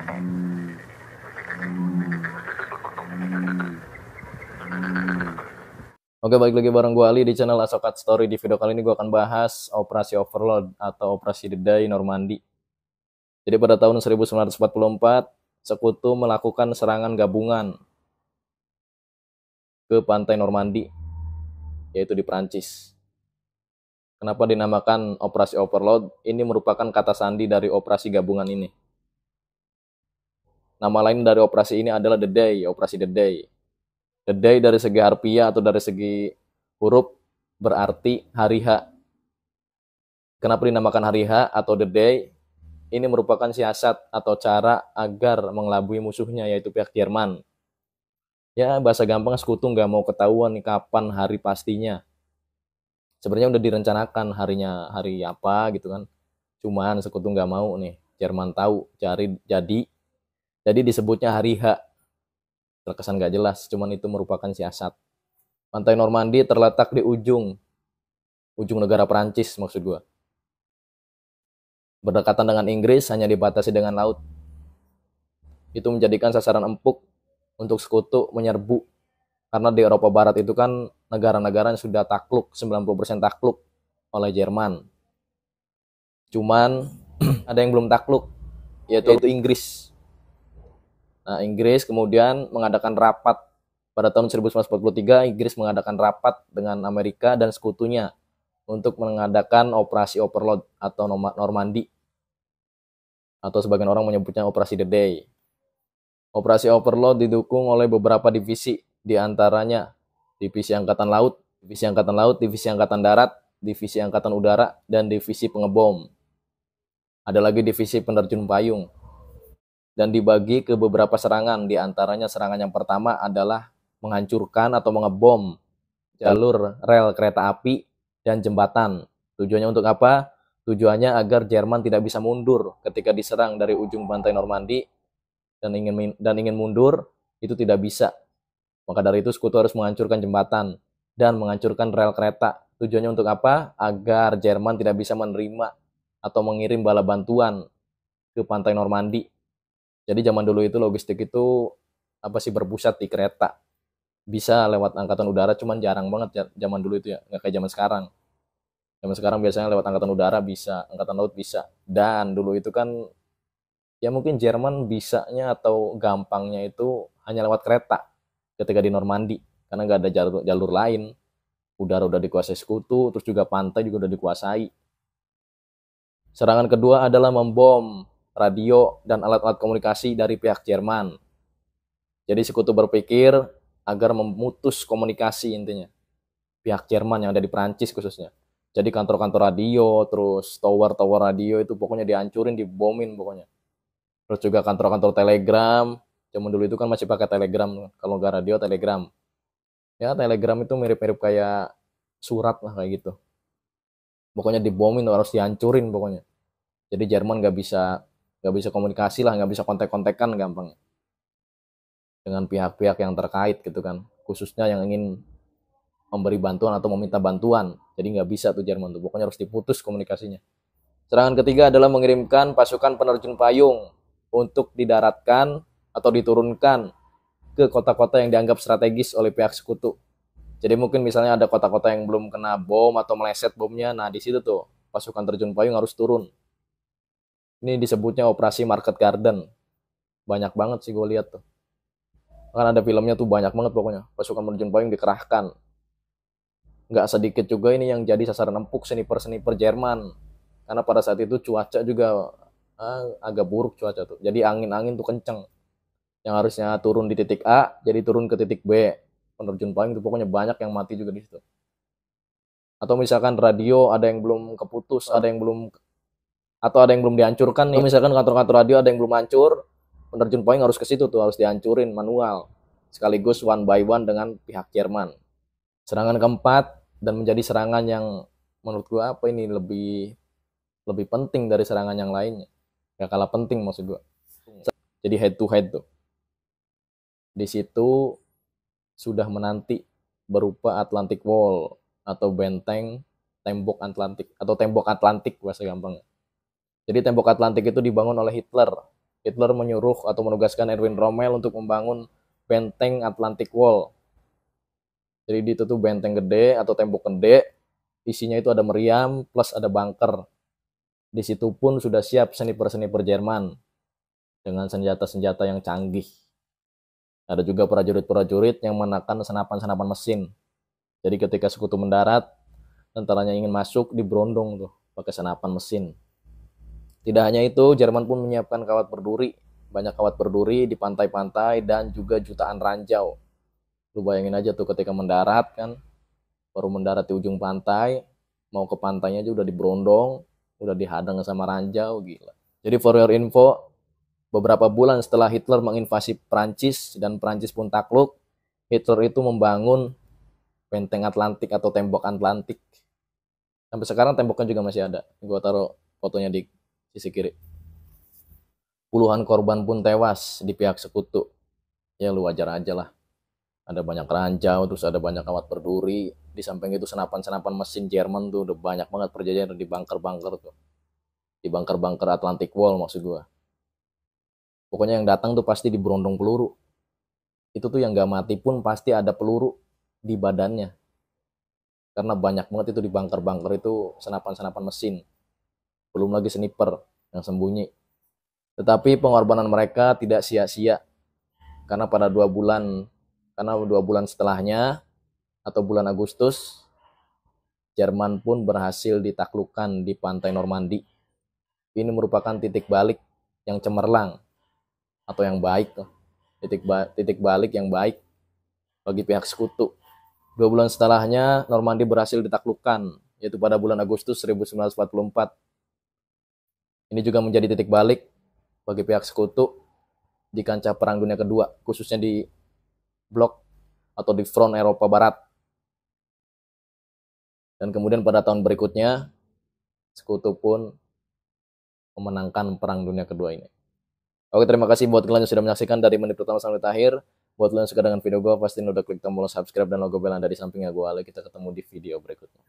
Oke, balik lagi bareng gue Ali di channel Asokat Story. Di video kali ini gue akan bahas Operasi Overlord atau Operasi The Day Normandy. Jadi pada tahun 1944, Sekutu melakukan serangan gabungan ke pantai Normandy, yaitu di Prancis. Kenapa dinamakan Operasi Overlord? Ini merupakan kata sandi dari operasi gabungan ini. Nama lain dari operasi ini adalah The Day, Operasi The Day. The Day dari segi harfiah atau dari segi huruf berarti hari H. Kenapa dinamakan hari H atau The Day? Ini merupakan siasat atau cara agar mengelabui musuhnya, yaitu pihak Jerman. Ya, bahasa gampang, Sekutu nggak mau ketahuan nih kapan hari pastinya. Sebenarnya udah direncanakan harinya hari apa gitu kan. Cuman Sekutu nggak mau nih Jerman tahu. Jadi disebutnya hari H. Terkesan nggak jelas, cuman itu merupakan siasat. Pantai Normandy terletak di ujung negara Perancis maksud gua. Berdekatan dengan Inggris, hanya dibatasi dengan laut. Itu menjadikan sasaran empuk untuk Sekutu menyerbu. Karena di Eropa Barat itu kan negara-negara yang sudah takluk, 90% takluk oleh Jerman. Cuman ada yang belum takluk, yaitu Inggris. Nah, Inggris kemudian mengadakan rapat pada tahun 1943. Inggris mengadakan rapat dengan Amerika dan sekutunya untuk mengadakan operasi Overlord atau Normandy, atau sebagian orang menyebutnya Operasi The Day. Operasi Overlord didukung oleh beberapa divisi, di antaranya Divisi Angkatan Laut, Divisi Angkatan Darat, Divisi Angkatan Udara, dan Divisi Pengebom. Ada lagi Divisi Penerjun Payung. Dan dibagi ke beberapa serangan, di antaranya serangan yang pertama adalah menghancurkan atau mengebom jalur rel kereta api dan jembatan. Tujuannya untuk apa? Tujuannya agar Jerman tidak bisa mundur ketika diserang dari ujung pantai Normandy, dan ingin mundur itu tidak bisa. Maka dari itu Sekutu harus menghancurkan jembatan dan menghancurkan rel kereta. Tujuannya untuk apa? Agar Jerman tidak bisa menerima atau mengirim bala bantuan ke pantai Normandy. Jadi zaman dulu itu logistik itu berpusat di kereta. Bisa lewat angkatan udara, cuman jarang banget zaman dulu itu ya, nggak kayak zaman sekarang. Zaman sekarang biasanya lewat angkatan udara bisa, angkatan laut bisa. Dan dulu itu kan ya mungkin Jerman bisanya atau gampangnya itu hanya lewat kereta ketika di Normandy, karena nggak ada jalur lain. Udara udah dikuasai Sekutu, terus juga pantai juga udah dikuasai. Serangan kedua adalah membom radio dan alat-alat komunikasi dari pihak Jerman. Jadi Sekutu berpikir agar memutus komunikasi intinya. Pihak Jerman yang ada di Prancis khususnya. Jadi kantor-kantor radio, terus tower-tower radio itu pokoknya dihancurin, dibomin pokoknya. Terus juga kantor-kantor telegram. Zaman dulu itu kan masih pakai telegram, kalau nggak radio telegram. Ya telegram itu mirip-mirip kayak surat lah kayak gitu. Pokoknya dibomin, harus dihancurin pokoknya. Jadi Jerman nggak bisa komunikasi lah, nggak bisa kontak-kontakan gampang dengan pihak-pihak yang terkait gitu kan, khususnya yang ingin memberi bantuan atau meminta bantuan. Jadi nggak bisa tuh Jerman tuh, pokoknya harus diputus komunikasinya. Serangan ketiga adalah mengirimkan pasukan penerjun payung untuk didaratkan atau diturunkan ke kota-kota yang dianggap strategis oleh pihak Sekutu. Jadi mungkin misalnya ada kota-kota yang belum kena bom atau meleset bomnya, nah di situ tuh pasukan terjun payung harus turun. Ini disebutnya Operasi Market Garden. Banyak banget sih gue lihat tuh. Kan ada filmnya tuh banyak banget pokoknya. Pasukan penerjun payung dikerahkan. Nggak sedikit juga ini yang jadi sasaran empuk sniper-sniper Jerman. Karena pada saat itu cuaca juga agak buruk cuaca tuh. Jadi angin-angin tuh kenceng. Yang harusnya turun di titik A, jadi turun ke titik B. Penerjun payung tuh pokoknya banyak yang mati juga di situ. Atau misalkan radio ada yang belum keputus, ada yang belum dihancurkan nih. Atau misalkan kantor-kantor radio ada yang belum hancur, penerjun payung harus ke situ tuh, harus dihancurin manual. Sekaligus one by one dengan pihak Jerman. Serangan keempat dan menjadi serangan yang menurut gua ini lebih penting dari serangan yang lainnya. Gak kalah penting maksud gua. Jadi head to head tuh. Di situ sudah menanti berupa Atlantic Wall atau benteng tembok Atlantik atau tembok Atlantik bahasa gampang. Jadi tembok Atlantik itu dibangun oleh Hitler Hitler menyuruh atau menugaskan Erwin Rommel untuk membangun benteng Atlantic Wall. Jadi itu tuh benteng gede atau tembok gede, isinya itu ada meriam plus ada bunker. Di situ pun sudah siap sniper-sniper Jerman dengan senjata-senjata yang canggih. Ada juga prajurit-prajurit yang menekan senapan-senapan mesin. Jadi ketika sekutu mendarat, tentaranya ingin masuk diberondong tuh pakai senapan mesin. Tidak hanya itu, Jerman pun menyiapkan kawat berduri, banyak kawat berduri di pantai-pantai dan juga jutaan ranjau. Lu bayangin aja tuh ketika mendarat kan, baru mendarat di ujung pantai, mau ke pantainya aja udah diberondong, udah dihadang sama ranjau, gila. Jadi for your info, beberapa bulan setelah Hitler menginvasi Prancis dan Prancis pun takluk, Hitler itu membangun benteng Atlantik atau tembok Atlantik. Sampai sekarang temboknya juga masih ada. Gua taruh fotonya di sisi kiri. Puluhan korban pun tewas di pihak sekutu. Ya lu wajar aja lah. Ada banyak ranjau, terus ada banyak kawat berduri. Di samping itu senapan-senapan mesin Jerman tuh udah banyak banget perjanjian di bunker-bunker tuh. Di bunker-bunker Atlantic Wall maksud gua. Pokoknya yang datang tuh pasti diberondong peluru. Itu tuh yang gak mati pun pasti ada peluru di badannya. Karena banyak banget itu di bunker-bunker itu senapan-senapan mesin. Belum lagi sniper yang sembunyi. Tetapi pengorbanan mereka tidak sia-sia. Karena karena 2 bulan setelahnya, atau bulan Agustus, Jerman pun berhasil ditaklukkan di pantai Normandy. Ini merupakan titik balik yang cemerlang, atau yang baik. Titik balik yang baik bagi pihak sekutu. 2 bulan setelahnya, Normandy berhasil ditaklukkan, yaitu pada bulan Agustus 1944. Ini juga menjadi titik balik bagi pihak sekutu di kancah Perang Dunia Kedua, khususnya di blok atau di front Eropa Barat. Dan kemudian pada tahun berikutnya, sekutu pun memenangkan Perang Dunia Kedua ini. Oke, terima kasih buat kalian yang sudah menyaksikan dari menit pertama sampai akhir. Buat kalian yang suka dengan video gue, pasti udah klik tombol subscribe dan logo bell ada di sampingnya gue. Kita ketemu di video berikutnya.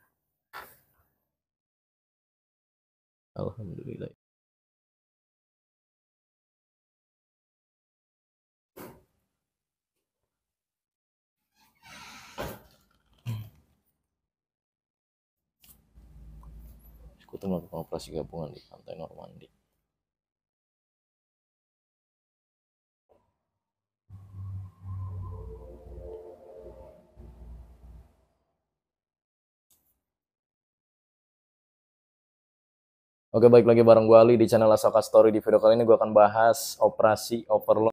Alhamdulillah. Sekutu melakukan operasi gabungan di pantai Normandy. Oke, baik lagi bareng gue Ali di channel Asoka Story. Di video kali ini gue akan bahas operasi Overlord.